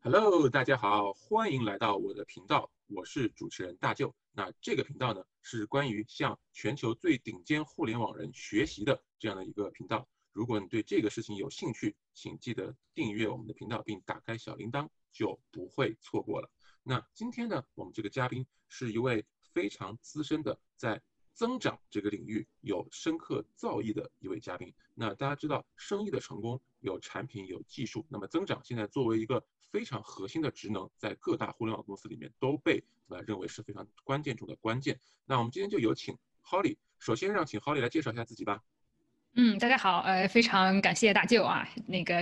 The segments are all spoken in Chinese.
Hello，大家好，欢迎来到我的频道，我是主持人大舅。那这个频道呢，是关于向全球最顶尖互联网人学习的这样的一个频道。如果你对这个事情有兴趣，请记得订阅我们的频道，并打开小铃铛，就不会错过了。那今天呢，我们这个嘉宾是一位非常资深的在增长这个领域有深刻造诣的一位嘉宾。那大家知道，生意的成功有产品有技术，那么增长现在作为一个非常核心的职能，在各大互联网公司里面都被认为是非常关键中的关键。那我们今天就有请 Holly，首先请 Holly 来介绍一下自己吧。大家好，非常感谢大舅啊，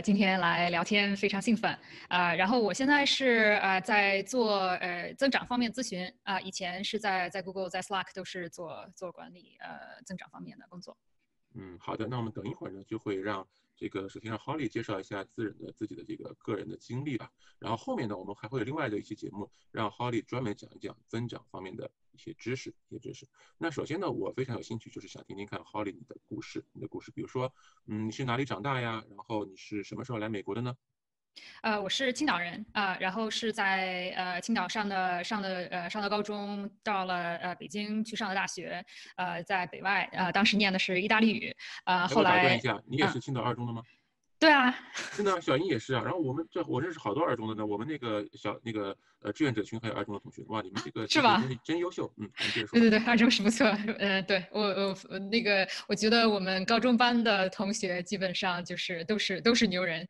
今天来聊天非常兴奋然后我现在是在做增长方面咨询以前是在 Google 在 Slack 都是做管理增长方面的工作。好的，那我们等一会儿呢，就会让首先让 Holly 介绍一下自己的这个个人的经历吧。然后后面呢，我们还会有另外的一期节目，让 Holly 专门讲一讲增长方面的一些知识。那首先呢，我非常有兴趣，就是想听听看 Holly 你的故事，比如说，你是哪里长大呀？然后你是什么时候来美国的呢？我是青岛人然后是在青岛上的高中，到了北京去上的大学，在北外当时念的是意大利语给我打断一后来下，你也是青岛二中的吗？对啊。真的，小英也是啊。然后我认识好多二中的呢，我们志愿者群还有二中的同学，哇，你们这个同学是吧？真优秀。你接着说。对对对，二中是不错。对我觉得我们高中班的同学基本上就是都是牛人，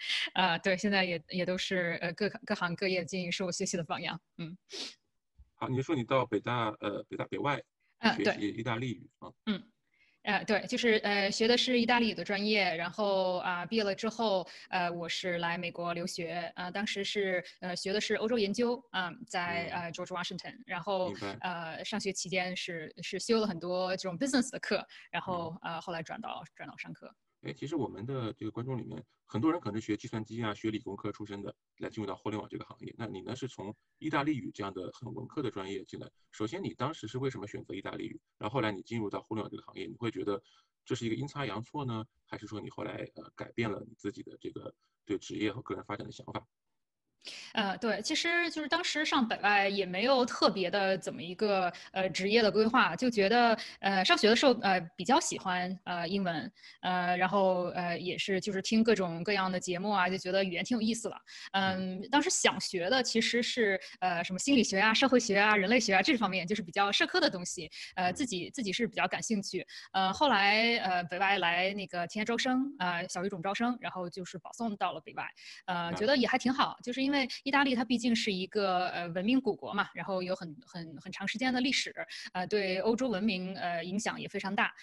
对，现在也都是各行各业经营是我学习的榜样。好，你就说你到北外学习对。意大利语啊。嗯。对，就是学的是意大利语的专业，然后毕业了之后，我是来美国留学，当时是学的是欧洲研究，在George Washington，然后明白。上学期间是修了很多这种 business 的课，然嗯。后后来转到商科。哎，其实我们的这个观众里面，很多人可能是学计算机啊、学理工科出身的，来进入到互联网这个行业。那你呢，是从意大利语这样的很文科的专业进来。首先，你当时是为什么选择意大利语？然后后来你进入到互联网这个行业，你会觉得这是一个阴差阳错呢，还是说你后来改变了你自己的这个对职业和个人发展的想法？对，其实就是当时上北外也没有特别的怎么一个职业的规划，就觉得上学的时候比较喜欢英文，然后也是就是听各种各样的节目啊，就觉得语言挺有意思了。当时想学的其实是什么心理学啊、社会学啊、人类学啊这方面，就是比较社科的东西，自己是比较感兴趣。后来北外来那个提前招生，小语种招生，然后就是保送到了北外，觉得也还挺好，就是因为意大利它毕竟是一个文明古国嘛，然后有很长时间的历史，对欧洲文明影响也非常大，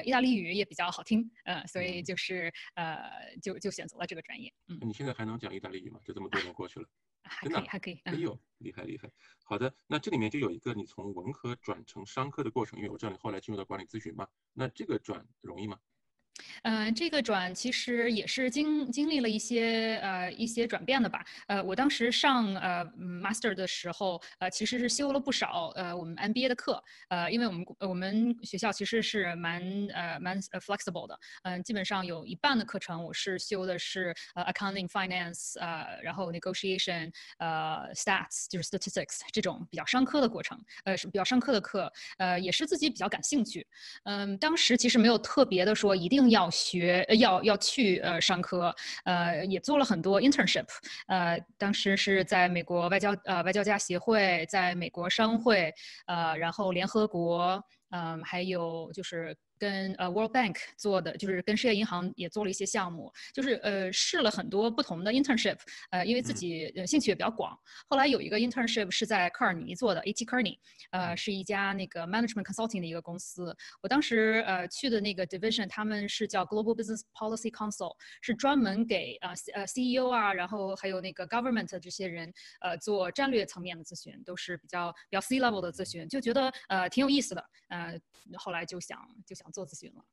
意大利语也比较好听，所以就是就选择了这个专业。你现在还能讲意大利语吗？就这么多年过去了。还可以，真的啊。还可以。哎呦，厉害厉害。好的，那这里面就有一个你从文科转成商科的过程，因为我知道你后来进入到管理咨询嘛，那这个转容易吗？这个转其实也是经历了一些转变的吧。我当时上master 的时候，其实是修了不少我们 MBA 的课，因为我们学校其实是蛮flexible 的，基本上有一半的课程我是修的是accounting finance，然后 negotiation，stats 就是 statistics 这种比较商科的过程，是比较商科的课，也是自己比较感兴趣。当时其实没有特别的说一定要学，要去商科，也做了很多 internship，当时是在美国外交家协会，在美国商会，然后联合国，还有就是跟World Bank 做的，就是跟世界银行也做了一些项目，就是试了很多不同的 internship，因为自嗯。己兴趣也比较广。后来有一个 internship 是在科尔尼做的，AT Kearney，是一家那个 management consulting 的一个公司。我当时去的那个 division，他们是叫 Global Business Policy Council，是专门给CEO 啊，然后还有那个 government 这些人做战略层面的咨询，都是比较 C level 的咨询，就觉得挺有意思的。后来就想做咨询了。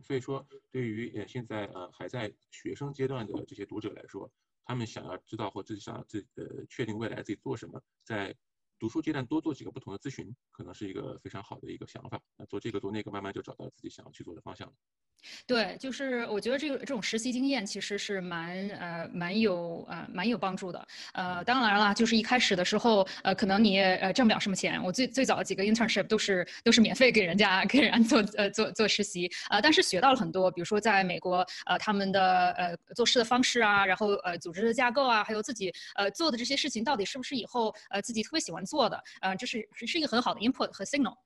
所以说对于现在还在学生阶段的这些读者来说，他们想要知道或自己想要确定未来自己做什么，在读书阶段多做几个不同的咨询，可能是一个非常好的一个想法。做这个做那个，慢慢就找到自己想要去做的方向了。对，就是我觉得这种实习经验其实是蛮有帮助的。当然了，就是一开始的时候，可能你也挣不了什么钱。我最早的几个 internship 都是免费给人做实习，但是学到了很多，比如说在美国，他们的做事的方式啊，然后组织的架构啊，还有自己做的这些事情到底是不是以后自己特别喜欢做的，这是一个很好的 input 和 signal。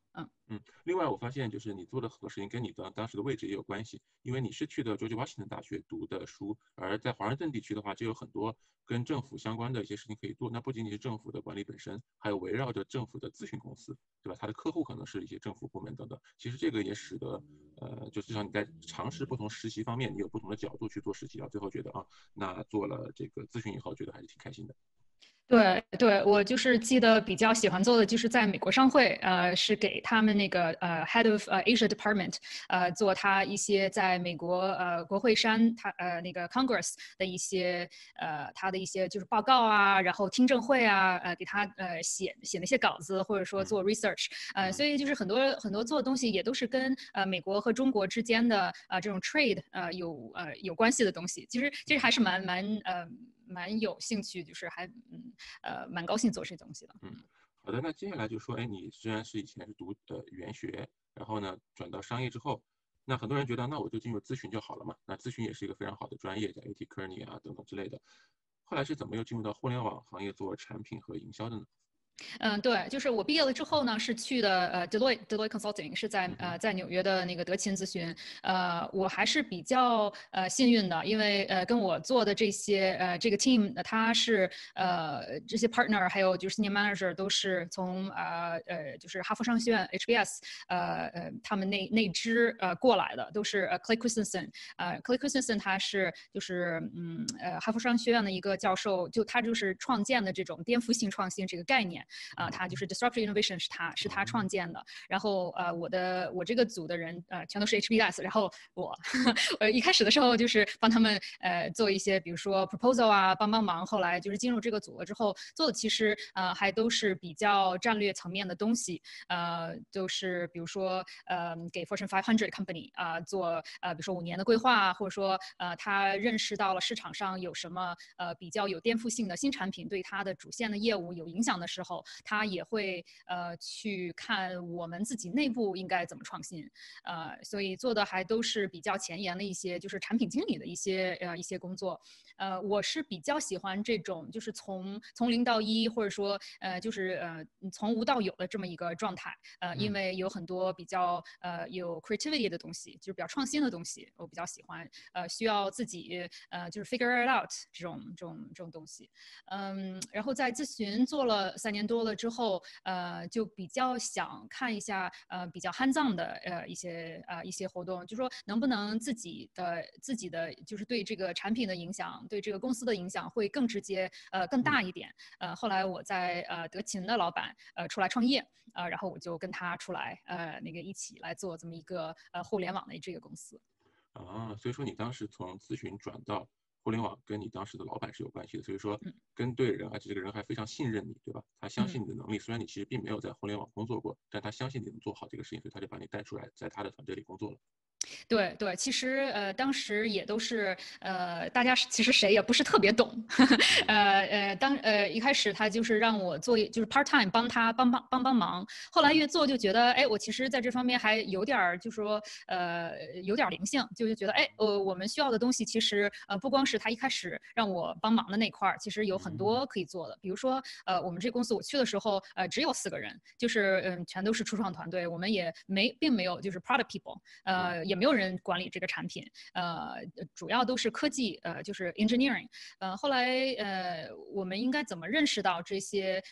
另外我发现就是你做的很多事情跟你的当时的位置也有关系，因为你是去的 George Washington 大学读的书，而在华盛顿地区的话，就有很多跟政府相关的一些事情可以做。那不仅仅是政府的管理本身，还有围绕着政府的咨询公司，对吧？它的客户可能是一些政府部门等等。其实这个也使得，就至少你在尝试不同实习方面，你有不同的角度去做实习，到最后觉得啊，那做了这个咨询以后，觉得还是挺开心的。对对，我就是记得比较喜欢做的就是在美国商会，是给他们那个Head of Asia Department，做他一些在美国国会山他那个 Congress 的一些他的一些就是报告啊，然后听证会啊，给他写那些稿子，或者说做 research，所以就是很多做的东西也都是跟美国和中国之间的这种 trade 有关系的东西，其实还是蛮有兴趣，就是蛮高兴做这些东西的。好的，那接下来就说，哎，你虽然是以前是读语言学，然后呢转到商业之后，那很多人觉得那我就进入咨询就好了嘛，那咨询也是一个非常好的专业，像 AT Kearney 啊等等之类的。后来是怎么又进入到互联网行业做产品和营销的呢？对，就是我毕业了之后呢，是去的Deloitte Consulting，是在纽约的那个德勤咨询。我还是比较幸运的，因为跟我做的这个 team，他是这些 partner 还有就是 senior manager 都是从就是哈佛商学院 HBS 他们那支过来的，都是Clay Christensen。Clay Christensen 他是就是哈佛商学院的一个教授，他就是创建的这种颠覆性创新这个概念。他就是 disruptive innovation 是他创建的。然后我这个组的人全都是 HBS，然后我一开始的时候就是帮他们做一些比如说 proposal 啊，帮忙。后来就是进入这个组了之后，做的其实还都是比较战略层面的东西，就是比如说给 Fortune 500 company 做比如说5年的规划，或者说他认识到了市场上有什么比较有颠覆性的新产品对他的主线的业务有影响的时候，他也会去看我们自己内部应该怎么创新，所以做的还都是比较前沿的一些就是产品经理的一些工作。我是比较喜欢这种就是从零到一，或者说就是从无到有的这么一个状态。因为有很多比较有 creativity 的东西，就是比较创新的东西，我比较喜欢。需要自己就是 figure it out 这种东西。然后在咨询做了3年多了之后，就比较想看一下比较 hands on 的一些活动，就说能不能自己的就是对这个产品的影响，对这个公司的影响会更直接更大一点。后来我在德勤的老板出来创业，然后我就跟他出来那个一起来做这么一个互联网的这个公司。所以说你当时从咨询转到互联网，跟你当时的老板是有关系的。所以说跟对人，而且这个人还非常信任你，对吧？他相信你的能力，虽然你其实并没有在互联网工作过，但他相信你能做好这个事情，所以他就把你带出来，在他的团队里工作了。对对，其实当时也都是大家其实谁也不是特别懂，一开始他就是让我做就是 part time 帮他帮忙，后来越做就觉得哎，我其实在这方面还有点儿就是说有点灵性，就是觉得哎我们需要的东西其实不光是他一开始让我帮忙的那块儿，其实有很多可以做的，比如说我们这公司我去的时候只有4个人，就是全都是初创团队，我们也并没有就是 product people，也没有人管理这个产品，主要都是科技，就是 engineering。后来我们应该怎么认识到这些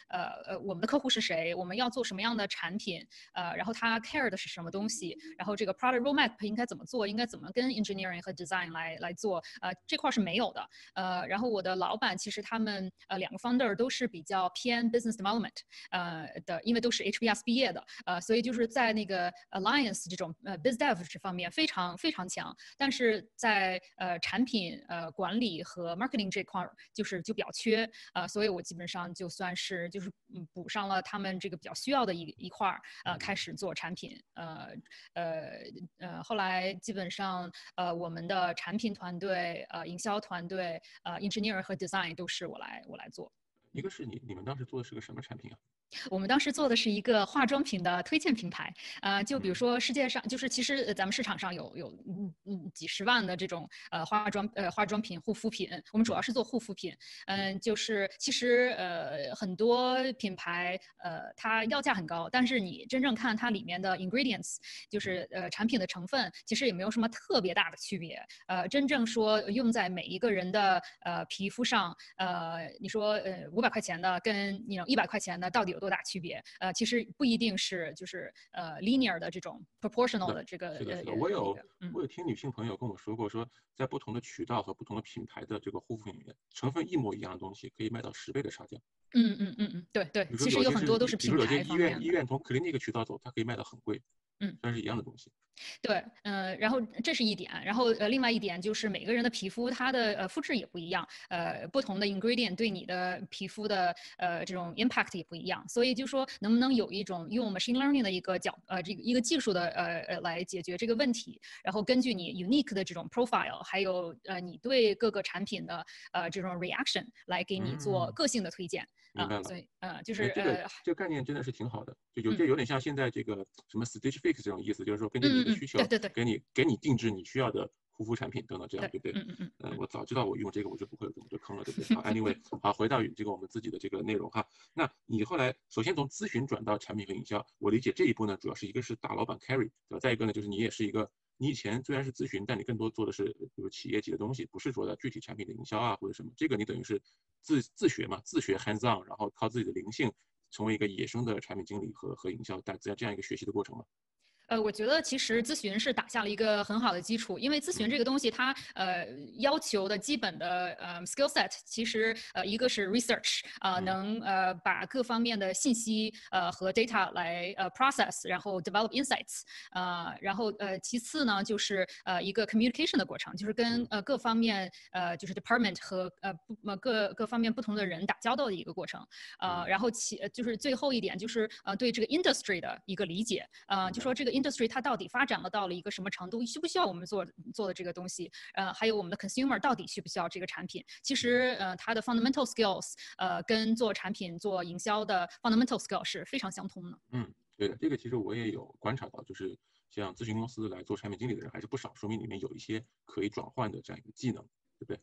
我们的客户是谁，我们要做什么样的产品，然后他 care 的是什么东西，然后这个 product roadmap 应该怎么做，应该怎么跟 engineering 和 design 来做，这块是没有的。然后我的老板其实他们2个 founder 都是比较偏 business development 因为都是 HBS 毕业的，所以就是在那个 alliance 这种biz dev 这方面非常非常强，但是在产品管理和 marketing 这块就比较缺，所以我基本上就算是就是补上了他们这个比较需要的一块儿，开始做产品，后来基本上我们的产品团队、营销团队、engineer 和 design 都是我来做。一个是你们当时做的是个什么产品啊？我们当时做的是一个化妆品的推荐平台，就比如说世界上，就是其实咱们市场上有几十万的这种化妆品、护肤品，我们主要是做护肤品，就是其实很多品牌它要价很高，但是你真正看它里面的 ingredients， 就是产品的成分，其实也没有什么特别大的区别，真正说用在每一个人的皮肤上，你说500块钱的跟100块钱的到底有多大区别？其实不一定是就是linear 的这种 proportional 的这个是的，我有听女性朋友跟我说过，说在不同的渠道和不同的品牌的这个护肤品里面，成分一模一样的东西可以卖到10倍的差价。对，其实有很多都是品牌方面的。比如说有些医院从 clinic 渠道走，它可以卖到很贵，虽然是一样的东西。对，然后这是一点，然后另外一点就是每个人的皮肤它的肤质也不一样，不同的 ingredient 对你的皮肤的这种 impact 也不一样，所以就说能不能有一种用 machine learning 的这个一个技术的来解决这个问题，然后根据你 unique 的这种 profile， 还有你对各个产品的这种 reaction 来给你做个性的推荐。明白了，所以就是这个概念真的是挺好的，就有点像现在这个什么 stitch fix 这种意思，就是说根据你的需求，对，给你定制你需要的护肤产品等等，这样对不对？我早知道我用这个，我就不会有这么多坑了，对不对？好，anyway， 好，回到这个我们自己的这个内容哈。那你后来首先从咨询转到产品和营销，我理解这一步呢，主要是一个是大老板 carry， 对吧？再一个呢，就是你也是一个。你以前虽然是咨询，但你更多做的是比如企业级的东西，不是说的具体产品的营销啊或者什么。这个你等于是自学嘛，自学 hands on， 然后靠自己的灵性成为一个野生的产品经理和营销，这样一个学习的过程嘛。我觉得其实咨询是打下了一个很好的基础，因为咨询这个东西它要求的基本的skill set， 其实一个是 research， 能把各方面的信息和 data 来process， 然后 develop insights， 然后其次呢就是一个 communication 的过程，就是跟各方面就是 department 和各方面不同的人打交道的一个过程，然后就是最后一点就是对这个 industry 的一个理解，就说这个industry 它到底发展了到了一个什么程度，需不需要我们做的这个东西，还有我们的 consumer 到底需不需要这个产品，其实它的 fundamental skills 跟做产品做营销的 fundamental skill 是非常相通的。对的，这个其实我也有观察到，就是像咨询公司来做产品经理的人还是不少，说明里面有一些可以转换的这样一个技能，对不对？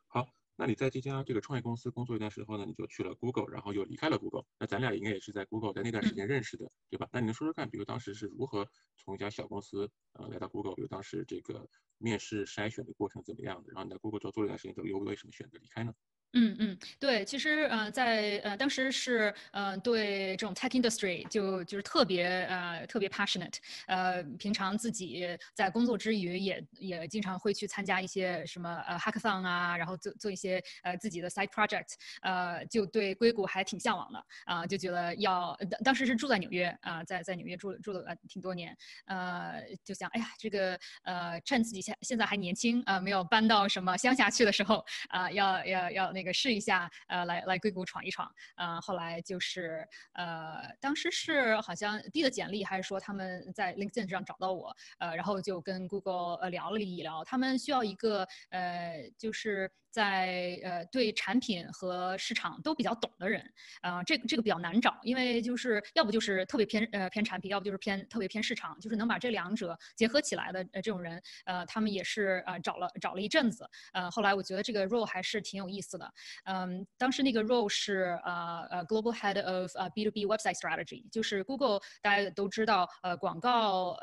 好，那你在这家这个创业公司工作一段时候呢，你就去了 Google， 然后又离开了 Google。那咱俩应该也是在 Google 在那段时间认识的，对吧？那你能说说看，比如当时是如何从一家小公司来到 Google， 比如当时这个面试筛选的过程怎么样的？然后你在 Google 做了一段时间之后，又为什么选择离开呢？对，其实在当时是对这种 tech industry 就是特别 passionate，平常自己在工作之余也经常会去参加一些什么hackathon 啊，然后做一些自己的 side project，就对硅谷还挺向往的就觉得当时是住在纽约在纽约住了挺多年，就想哎呀这个趁自己现在还年轻没有搬到什么乡下去的时候要那个试一下，来硅谷闯一闯，后来就是当时是好像递的简历，还是说他们在 LinkedIn 上找到我，然后就跟 Google 聊了一聊，他们需要一个就是在对产品和市场都比较懂的人，这个比较难找，因为就是要不就是特别偏产品，要不就是特别偏市场，就是能把这两者结合起来的这种人，他们也是找了一阵子，后来我觉得这个 role 还是挺有意思的。当时那个 role 是Global Head of B2B Website Strategy， 就是 Google 大家都知道，广告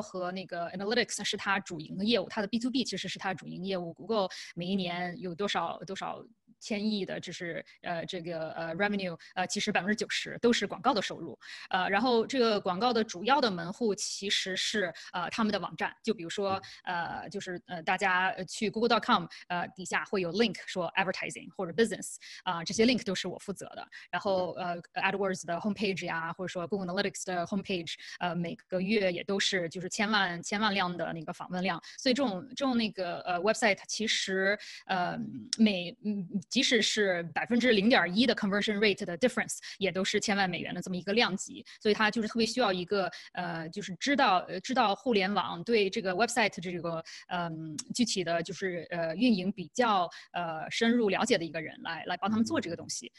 和那个 Analytics 是它主营的业务，它的 B2B 其实是它主营业务。Google 每一年有多少千亿的，就是这个revenue，其实90%都是广告的收入。然后这个广告的主要的门户其实是他们的网站，就比如说就是大家去 Google.com 底下会有 link 说 advertising 或者 business 这些 link 都是我负责的。然后AdWords 的 homepage 呀，或者说 Google Analytics 的 homepage，每个月也都是就是千万量的那个访问量。所以这种那个website 其实即使是0.1%的 conversion rate 的 difference， 也都是千万美元的这么一个量级。所以它就是特别需要一个就是知道互联网对这个 website 这个具体的就是运营比较深入了解的一个人来帮他们做这个东西。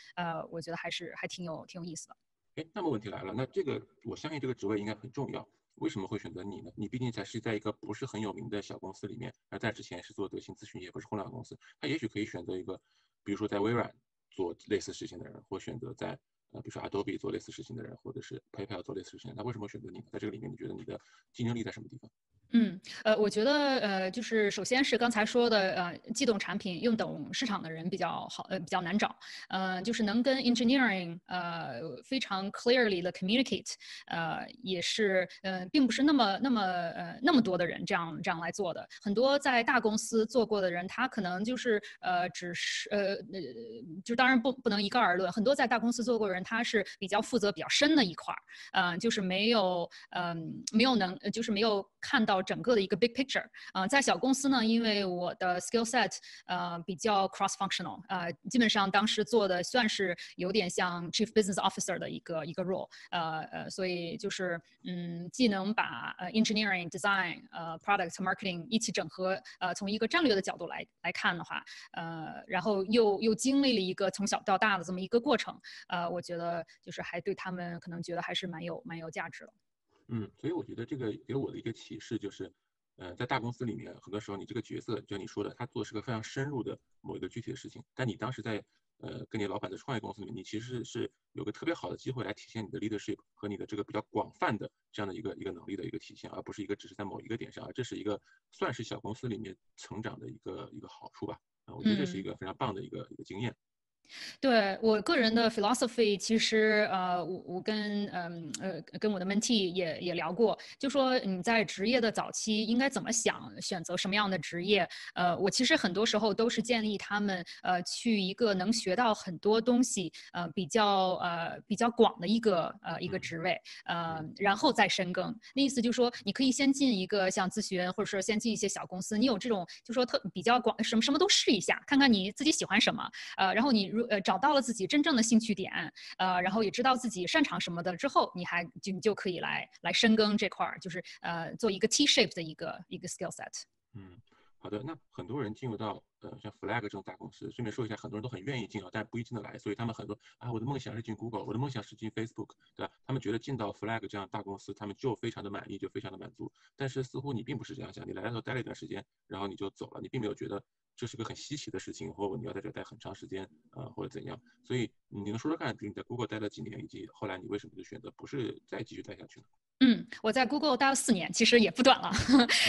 我觉得还挺有意思的。哎，那么问题来了，那这个我相信这个职位应该很重要，为什么会选择你呢？你毕竟才是在一个不是很有名的小公司里面，而在之前是做德勤咨询，也不是互联网公司，他也许可以选择一个，比如说在微软做类似事情的人，或选择在比如说 Adobe 做类似事情的人，或者是 PayPal 做类似事情的人，他为什么选择你呢？在这个里面，你觉得你的竞争力在什么地方？我觉得就是首先是刚才说的技动产品用懂市场的人比较好，比较难找。就是能跟 engineering 非常 clearly 的 communicate，也是并不是那么多的人这样来做的。很多在大公司做过的人，他可能就是只是就当然不能一概而论。很多在大公司做过的人，他是比较负责比较深的一块就是没有就是没有看到整个的一个 big picture。在小公司呢，因为我的 skill set 比较 cross functional，基本上当时做的算是有点像 chief business officer 的一个 role，所以就是既能把engineering design product marketing 一起整合，从一个战略的角度来看的话，然后又经历了一个从小到大的这么一个过程，我觉得就是还对他们可能觉得还是蛮有价值的。所以我觉得这个给我的一个启示就是，在大公司里面，很多时候你这个角色，就像你说的，他做的是个非常深入的某一个具体的事情，但你当时在跟你老板的创业公司里面，你其实是有个特别好的机会来体现你的 leadership 和你的这个比较广泛的这样的一个能力的一个体现，而不是只是在某一个点上，而这是一个算是小公司里面成长的一个好处吧。我觉得这是一个非常棒的一个经验。对我个人的 philosophy，其实我跟我的 mentee 也聊过，就说你在职业的早期应该怎么想，选择什么样的职业。我其实很多时候都是建议他们去一个能学到很多东西比较广的一个职位，然后再深耕。那意思就是说，你可以先进一个像咨询，或者说先进一些小公司，你有这种就说比较广，什么都试一下，看看你自己喜欢什么。然后你找到了自己真正的兴趣点，然后也知道自己擅长什么的之后，你就可以来深耕这块儿，就是做一个 T-shape 的一个 skill set。好的，那很多人进入到像 Flag 这种大公司，顺便说一下，很多人都很愿意进啊，但不一定进得来，所以他们很多我的梦想是进 Google， 我的梦想是进 Facebook， 对吧？他们觉得进到 Flag 这样大公司，他们就非常的满意，就非常的满足。但是似乎你并不是这样想，你来的时候待了一段时间，然后你就走了，你并没有觉得这是个很稀奇的事情，或者你要在这待很长时间或者怎样。所以你能说说看，比如你在 Google 待了几年，以及后来你为什么就选择不是再继续待下去呢？我在 Google 待了4年，其实也不短了。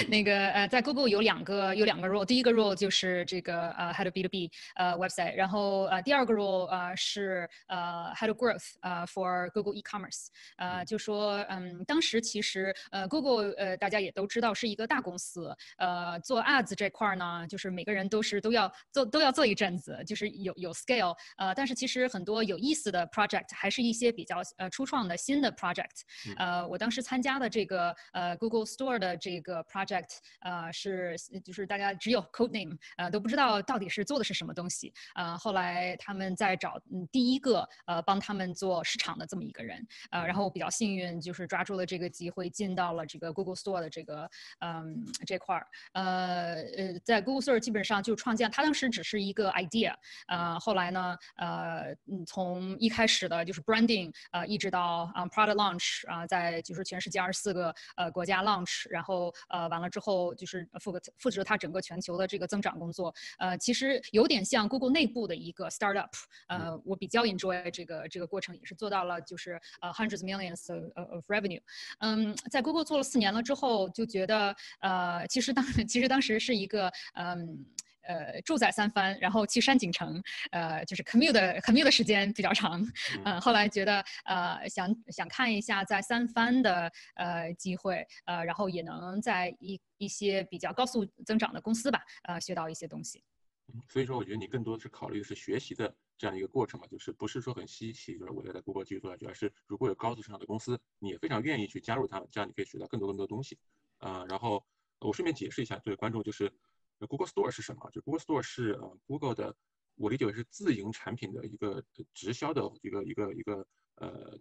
那个在 Google 有两个 role， 第一个 role 就是这个Head of B2B website， 然后第二个 role 是Head of Growth for Google e-commerce。就说当时其实Google 大家也都知道是一个大公司，做 ads 这块呢，就是每个人都要做一阵子，就是有 scale，但是其实很多有意思的 project 还是一些比较初创的新的 project。我当时参加的这个Google Store 的这个 project，就是大家只有 code name，都不知道到底是做的是什么东西。后来他们在找第一个帮他们做市场的这么一个人，然后我比较幸运，就是抓住了这个机会进到了这个 Google Store 的这个这块儿。在 Google Store 基本上就创建，它当时只是一个 idea，后来呢，从一开始的就是 branding，一直到product launch，在就是全世界24个国家 launch， 然后完了之后就是负责它整个全球的这个增长工作。其实有点像 Google 内部的一个 startup。我比较 enjoy 这个过程，也是做到了就是hundreds millions of revenue。在 Google 做了4年了之后，就觉得其实当时是一个住在三藩，然后去山景城，就是 commute 的时间比较长，后来觉得想看一下在三藩的机会，然后也能在一些比较高速增长的公司吧，学到一些东西。所以说，我觉得你更多的是考虑的是学习的这样的一个过程嘛，就是不是说很稀奇，就是我要在 Google 继续做下去，而是如果有高速市场的公司，你也非常愿意去加入他们，这样你可以学到更多东西。然后我顺便解释一下对观众，就是 Google Store 是什么？就 Google Store 是Google 的，我理解为是自营产品的一个直销的一个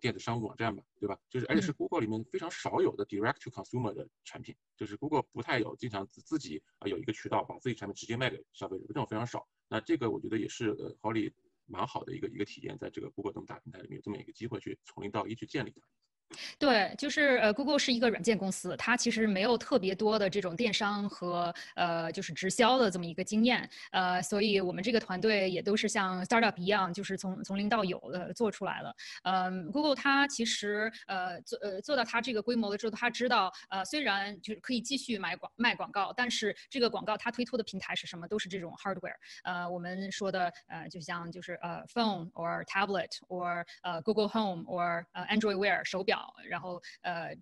电子商务网站吧，对吧？就是而且是 Google 里面非常少有的 direct to consumer 的产品，就是 Google 不太有经常自己有一个渠道把自己产品直接卖给消费者，这种非常少。那这个我觉得也是Holly 蛮好的一个体验，在这个 Google 这么大平台里面有这么一个机会去从零到一去建立它。对，就是Google 是一个软件公司，它其实没有特别多的这种电商和就是直销的这么一个经验，所以我们这个团队也都是像 startup 一样，就是从零到有的做出来了。Google 它其实做到它这个规模了之后，它知道虽然就是可以继续卖广告，但是这个广告它推出的平台是什么，都是这种 hardware。我们说的就像就是phone or tablet or Google Home or Android Wear 手表。然后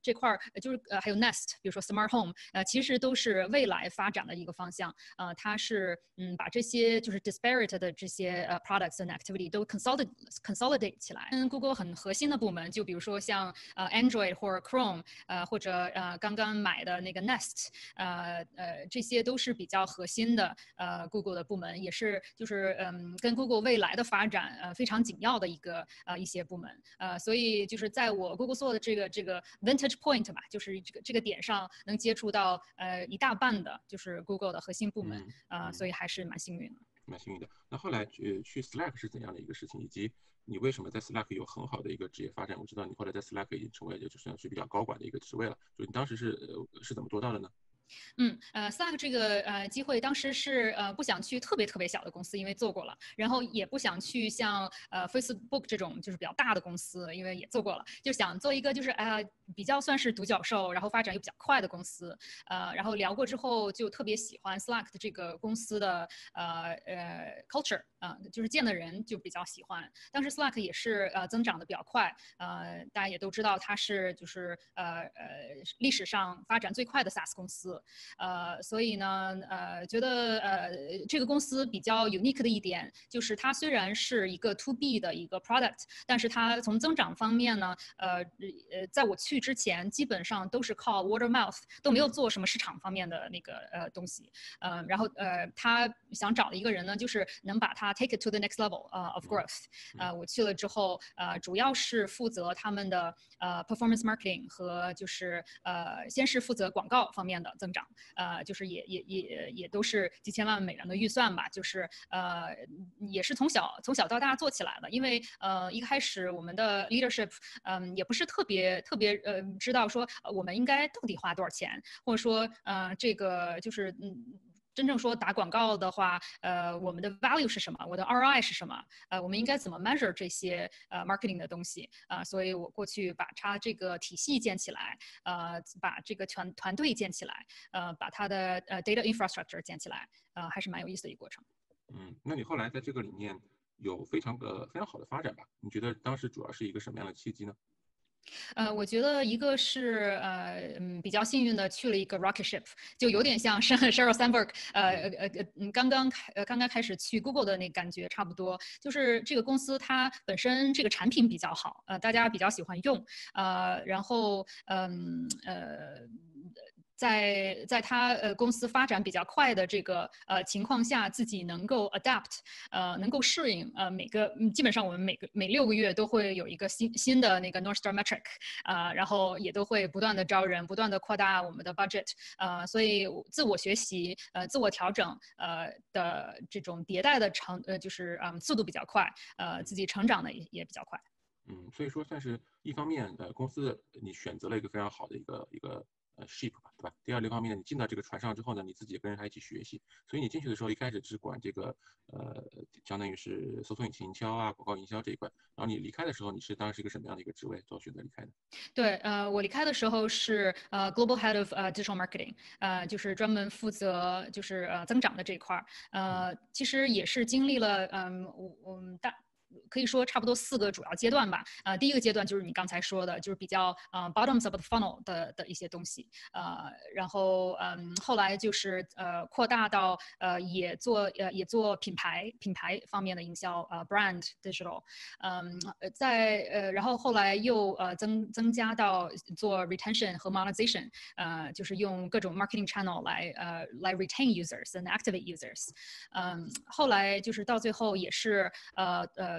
这块就是还有 Nest， 比如说 Smart Home， 其实都是未来发展的一个方向。它是把这些就是 disparate 的这些products and activity 都 consolidate 起来。跟 Google 很核心的部门，就比如说像Android 或者 Chrome，或者刚刚买的那个 Nest，这些都是比较核心的Google 的部门，也是就是跟 Google 未来的发展非常紧要的一些部门。所以就是在我 Google 做的这个 vantage point 吧，就是这个点上能接触到一大半的就是 Google 的核心部门，所以还是蛮幸运的。蛮幸运的。那后来去 Slack 是怎样的一个事情，以及你为什么在 Slack 有很好的一个职业发展？我知道你后来在 Slack 已经成为就算是比较高管的一个职位了，就你当时是怎么做到的呢？Slack 这个机会当时是不想去特别小的公司，因为做过了，然后也不想去像Facebook 这种就是比较大的公司，因为也做过了，就想做一个就是比较算是独角兽，然后发展又比较快的公司。然后聊过之后就特别喜欢 Slack 的这个公司的culture，就是见的人就比较喜欢。当时 Slack 也是增长的比较快，大家也都知道它是就是历史上发展最快的 SaaS 公司。所以呢，觉得这个公司比较 unique 的一点就是它虽然是一个 to B 的一个 product，但是它从增长方面呢，在我去之前基本上都是靠 word of mouth， 都没有做什么市场方面的那个东西。然后他想找的一个人呢，就是能把它 take it to the next level of growth。我去了之后，主要是负责他们的performance marketing 和就是先是负责广告方面的增长，就是也都是几千万美元的预算吧，就是也是从小到大做起来的。因为一开始我们的 leadership 也不是特别知道说我们应该到底花多少钱，或者说这个就是真正说打广告的话，我们的 value 是什么？我的 ROI 是什么？我们应该怎么 measure 这些marketing 的东西？所以我过去把它这个体系建起来，把这个团队建起来，把它的data infrastructure 建起来，还是蛮有意思的一个过程。那你后来在这个里面有非常好的发展吧？你觉得当时主要是一个什么样的契机呢？我觉得一个是比较幸运的去了一个 rocket ship，就有点像Sheryl Sandberg，刚刚开始去 Google 的那感觉差不多，就是这个公司它本身这个产品比较好，大家比较喜欢用，然后在它公司发展比较快的这个情况下，自己能够 adapt，能够适应基本上我们每6个月都会有一个新的那个 North Star metric，然后也都会不断的招人，不断的扩大我们的 budget，所以自我学习自我调整的这种迭代的就是速度比较快，自己成长的也比较快。所以说算是一方面，公司你选择了一个非常好的一个 ship 吧，对吧？第二类方面呢，你进到这个船上之后呢，你自己跟人还一起学习，所以你进去的时候一开始只管这个相当于是搜索引擎营销啊、广告营销这一块，然后你离开的时候，你是当时是一个什么样的一个职位做选择离开的？对，我离开的时候是Global Head of Digital Marketing，就是专门负责就是增长的这一块儿。其实也是经历了我们可以说差不多4个主要阶段吧。第一个阶段就是你刚才说的，就是比较bottoms of the funnel 的一些东西。然后后来就是扩大到也做品牌方面的营销brand digital。然后后来又增加到做 retention 和 monetization，就是用各种 marketing channel 来 retain users and activate users。后来就是到最后也是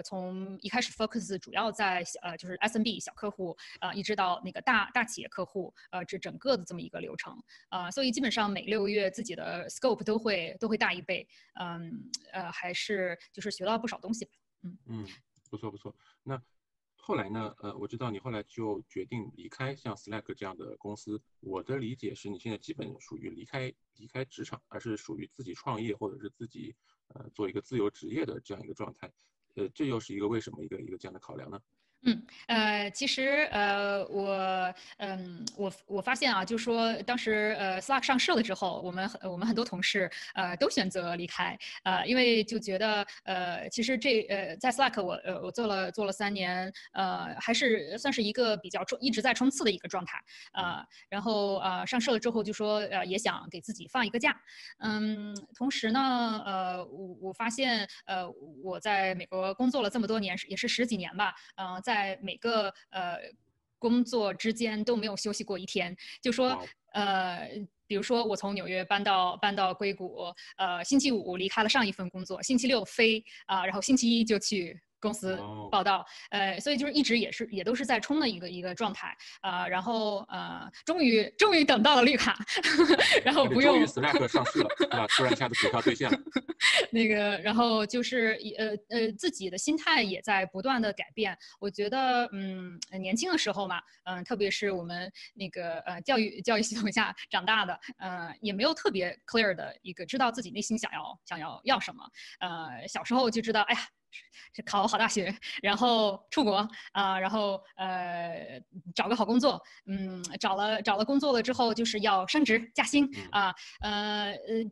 从一开始 focus 主要在就是 SMB 小客户一直到那个大企业客户这整个的这么一个流程。所以基本上每6个月自己的 scope 都会大1倍。还是就是学到不少东西吧。不错不错。那后来呢？我知道你后来就决定离开像 Slack 这样的公司。我的理解是你现在基本属于离开职场，而是属于自己创业或者是自己做一个自由职业的这样一个状态。这又是一个为什么一个这样的考量呢？其实我发现啊，就是说当时Slack 上市了之后，我们很多同事都选择离开。因为就觉得其实在 Slack 我做了3年，还是算是一个比较一直在冲刺的一个状态。然后上市了之后就说也想给自己放一个假。同时呢我发现我在美国工作了这么多年，也是10几年吧。在每个工作之间都没有休息过1天。就说比如说我从纽约搬到硅谷，星期5离开了上一份工作，星期6飞然后星期1就去公司报道。所以就是一直也都是在冲的一个状态。然后终于等到了绿卡。然后不用终于 Slack 上市了，对吧？突然一下子股票兑现了。那个，然后就是自己的心态也在不断的改变。我觉得年轻的时候嘛，特别是我们那个教育系统下长大的，也没有特别 clear 的一个知道自己内心想要什么。小时候就知道，哎呀，是考好大学，然后出国然后找个好工作。找了工作了之后，就是要升职加薪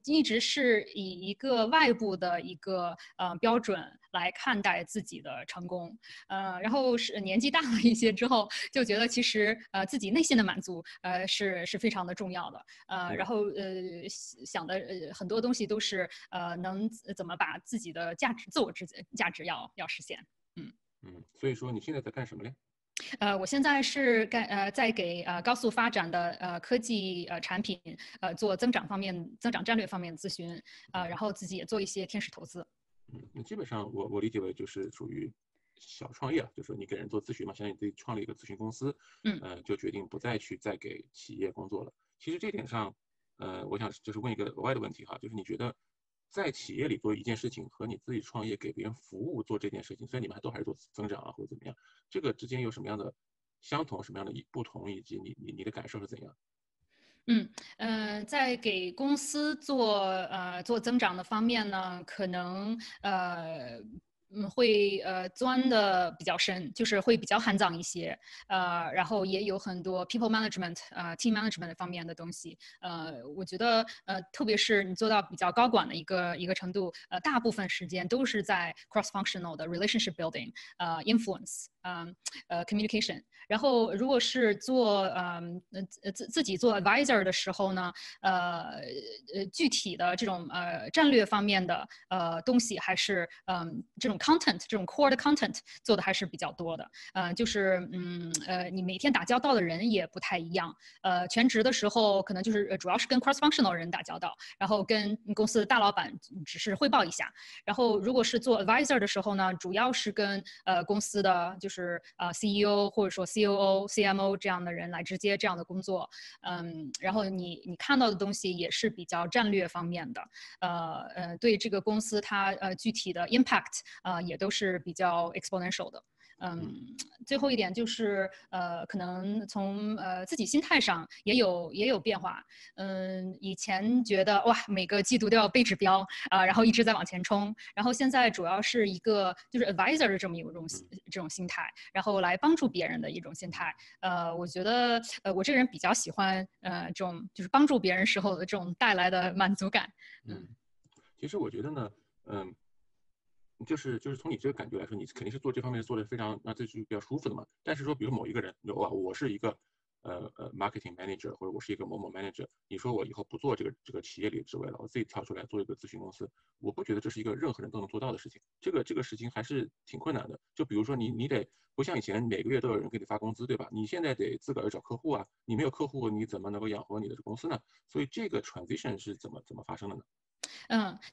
一直是以一个外部的一个标准来看待自己的成功。然后是年纪大了一些之后，就觉得其实自己内心的满足是非常的重要的。然后想的很多东西都是能怎么把自己的自我价值要实现。所以说你现在在干什么嘞？我现在是在给高速发展的科技产品做增长战略方面的咨询。然后自己也做一些天使投资。那基本上我理解为就是属于小创业了，就是说你给人做咨询嘛，相当于自己创了一个咨询公司。就决定不再给企业工作了。其实这点上，我想就是问一个额外的问题哈，就是你觉得在企业里做一件事情和你自己创业给别人服务做这件事情，虽然你们还是做增长或者怎么样，这个之间有什么样的相同，什么样的不同，以及你的感受是怎样？在给公司做增长的方面呢，可能会钻的比较深，就是会比较hands on一些。然后也有很多 people management team management 方面的东西。我觉得特别是你做到比较高管的一个程度，大部分时间都是在 cross functional 的 relationship building influence communication。然后如果是做自己做 advisor 的时候呢，具体的这种战略方面的东西还是这种 content 这种 core 的 content 做的还是比较多的。就是你每天打交道的人也不太一样。全职的时候可能就是主要是跟 cross functional 人打交道，然后跟公司的大老板只是汇报一下。然后如果是做 advisor 的时候呢，主要是跟公司的就是CEO 或者说 COO、CMO 这样的人来直接这样的工作。然后你看到的东西也是比较战略方面的。对这个公司它具体的 impact也都是比较 exponential 的。最后一点就是可能从自己心态上也有变化。以前觉得哇每个季度都要背指标然后一直在往前冲，然后现在主要是一个就是 advisor 的这么一种这种心态，然后来帮助别人的一种心态。我觉得我这个人比较喜欢这种就是帮助别人时候的这种带来的满足感。其实我觉得呢，就是从你这个感觉来说，你肯定是做这方面做的非常，那这是比较舒服的嘛。但是说，比如某一个人，我是一个marketing manager，或者我是一个某某 manager，你说我以后不做这个企业里的职位了，我自己跳出来做一个咨询公司，我不觉得这是一个任何人都能做到的事情。这个事情还是挺困难的。就比如说你得不像以前每个月都有人给你发工资，对吧？你现在得自个儿找客户啊，你没有客户，你怎么能够养活你的公司呢？所以这个 transition 是怎么发生的呢？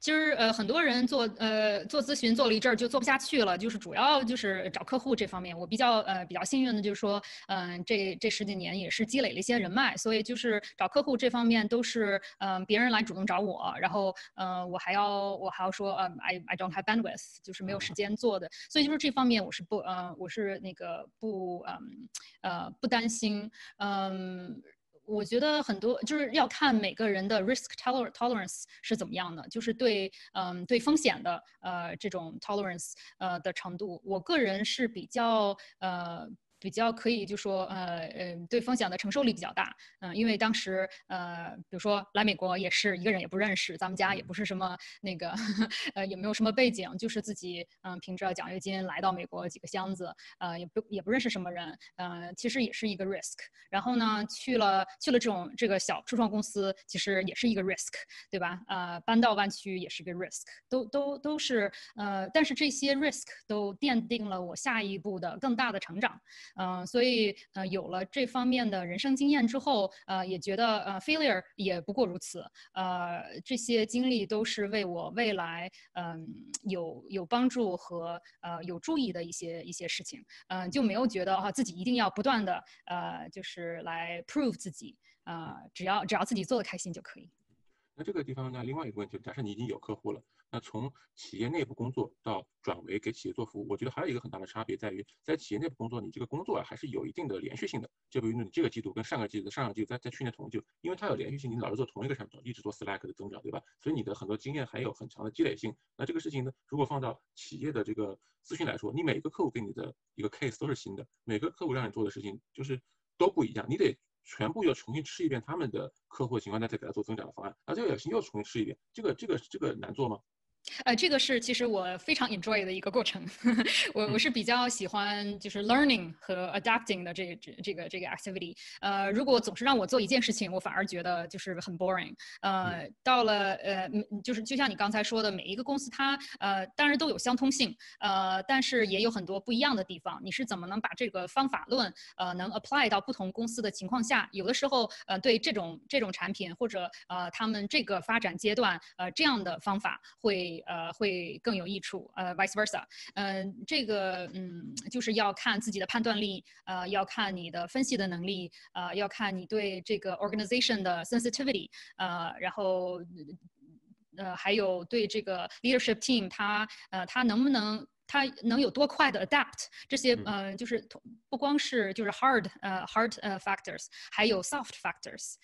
其实很多人做咨询做了一阵儿就做不下去了，就是主要就是找客户这方面。我比较幸运的就是说，这十几年也是积累了一些人脉，所以就是找客户这方面都是别人来主动找我，然后我还要说I don't have bandwidth，就是没有时间做的，所以就是这方面我是那个不担心。我觉得很多就是要看每个人的 risk tolerance 是怎么样的，就是对风险的这种 tolerance 的程度。我个人是比较可以就说对风险的承受力比较大。因为当时比如说来美国也是一个人也不认识，咱们家也不是什么那个也没有什么背景，就是自己凭着奖学金来到美国几个箱子，也不认识什么人，其实也是一个 risk。然后呢，去了这个小初创公司，其实也是一个 risk， 对吧？搬到湾区也是个 risk， 都是但是这些 risk 都奠定了我下一步的更大的成长。所以有了这方面的人生经验之后，也觉得failure 也不过如此。这些经历都是为我未来有帮助和有注意的一些事情。就没有觉得自己一定要不断的就是来 prove 自己。只要自己做的开心就可以。那这个地方呢，另外一个问题，假设你已经有客户了，那从企业内部工作到转为给企业做服务，我觉得还有一个很大的差别在于，在企业内部工作，你这个工作还是有一定的连续性的。就比如你这个季度跟上个季度、上上季度在去年同一季度，因为它有连续性，你老是做同一个产品，一直做 Slack 的增长，对吧？所以你的很多经验还有很强的积累性。那这个事情呢，如果放到企业的这个咨询来说，你每个客户给你的一个 case 都是新的，每个客户让你做的事情就是都不一样，你得全部要重新吃一遍他们的客户的情况，再给他做增长的方案，而这个又重新吃一遍，这个难做吗？这个是其实我非常 enjoy 的一个过程。我是比较喜欢就是 learning 和 adapting 的这个 activity。如果总是让我做一件事情，我反而觉得就是很 boring。到了就是就像你刚才说的，每一个公司它当然都有相通性，但是也有很多不一样的地方。你是怎么能把这个方法论能 apply 到不同公司的情况下？有的时候对这种产品或者他们这个发展阶段这样的方法会更有益处，vice versa。这个就是要看自己的判断力，要看你的分析的能力，要看你对这个 organization 的 sensitivity，然后还有对这个 leadership team 它能有多快的 adapt 这些就是不光是就是 hard factors， 还有 soft factors，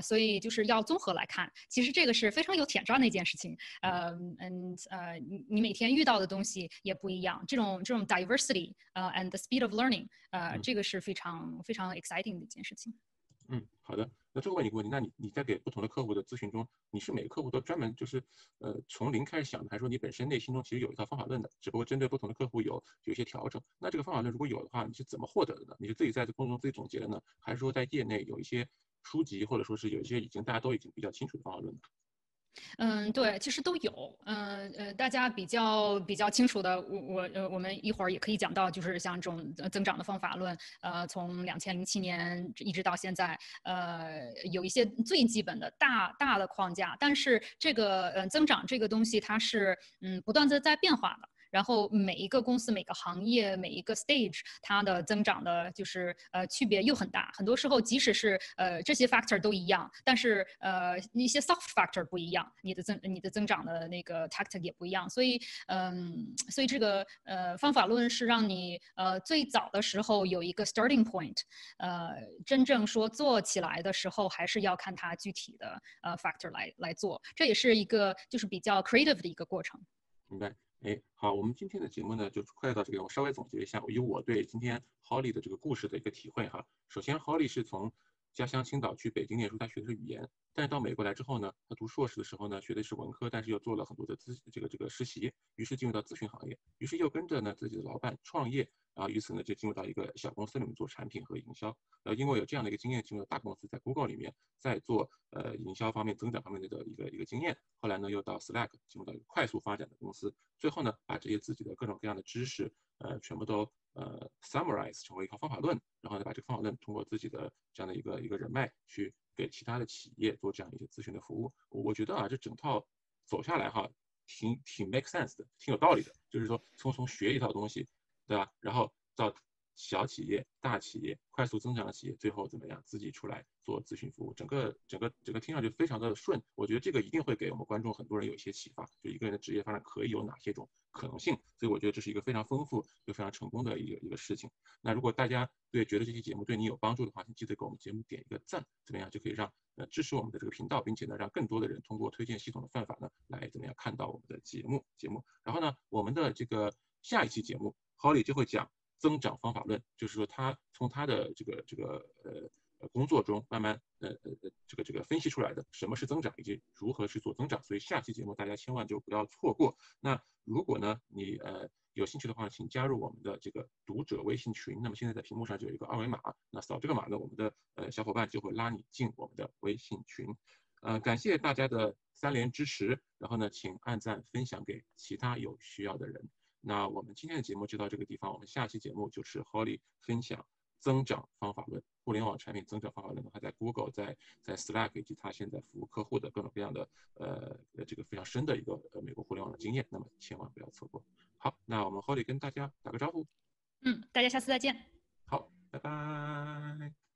所以就是要综合来看。其实这个是非常有挑战的一件事情。你每天遇到的东西也不一样，这种 diversity and the speed of learning，这个是非常非常 exciting 的一件事情。好的。那最后问你一个问题，那你在给不同的客户的咨询中，你是每个客户都专门就是从零开始想的，还是说你本身内心中其实有一套方法论的，只不过针对不同的客户有一些调整？那这个方法论如果有的话，你是怎么获得的呢？你是自己在这过程中自己总结的呢，还是说在业内有一些书籍，或者说是有一些大家都已经比较清楚的方法论呢？对，其实都有。大家比较清楚的，我们一会儿也可以讲到，就是像这种增长的方法论，从2007年一直到现在，有一些最基本的大的框架，但是这个增长这个东西它是不断的在变化的。然后每一个公司、每个行业、每一个 stage，它的增长的就是区别又很大。很多时候，即使是这些 factor 都一样，但是一些 soft factor 不一样，你的增长的那个 tactic 也不一样。所以所以这个方法论是让你最早的时候有一个 starting point，真正说做起来的时候，还是要看它具体的factor 来做。这也是一个就是比较 creative 的一个过程。明白。哎，好，我们今天的节目呢就快到这个，我稍微总结一下，以我对今天 Holly 的这个故事的一个体会哈。首先，Holly 是从家乡青岛去北京念书，他学的是语言，但是到美国来之后呢，他读硕士的时候呢，学的是文科，但是又做了很多的这个实习，于是进入到咨询行业，于是又跟着呢自己的老板创业，然后于此呢就进入到一个小公司里面做产品和营销。因为有这样的一个经验，进入到大公司，在 Google 里面在做营销方面、增长方面的一个经验。后来呢，又到 Slack 进入到一个快速发展的公司，最后呢，把这些自己的各种各样的知识，全部都summarize 成为一套方法论，然后呢，把这个方法论通过自己的这样的一个人脉去给其他的企业做这样一些咨询的服务。我觉得啊，这整套走下来哈，挺 make sense 的，挺有道理的。就是说，从学一套东西，对吧？然后到小企业、大企业、快速增长的企业，最后怎么样自己出来做咨询服务，整个听上去非常的顺。我觉得这个一定会给我们观众很多人有一些启发，就一个人的职业发展可以有哪些种可能性。所以我觉得这是一个非常丰富又非常成功的一个事情。那如果大家觉得这期节目对你有帮助的话，请记得给我们节目点一个赞，怎么样就可以让支持我们的这个频道，并且呢让更多的人通过推荐系统的算法呢来怎么样看到我们的节目。然后呢，我们的这个下一期节目 Holly 就会讲增长方法论，就是说他从他的工作中慢慢这个分析出来的什么是增长，以及如何去做增长。所以下期节目大家千万就不要错过。那如果呢你有兴趣的话，请加入我们的这个读者微信群。那么现在在屏幕上就有一个二维码，那扫这个码呢，我们的小伙伴就会拉你进我们的微信群。感谢大家的3连支持，然后呢，请按赞分享给其他有需要的人。那我们今天的节目就到这个地方，我们下期节目就是 Holly 分享增长方法论，互联网产品增长方法论，它在 Google、在 Slack 以及它现在服务客户的各种各样的这个非常深的一个美国互联网的经验，那么千万不要错过。好，那我们 Holly 跟大家打个招呼。大家下次再见。好，拜拜。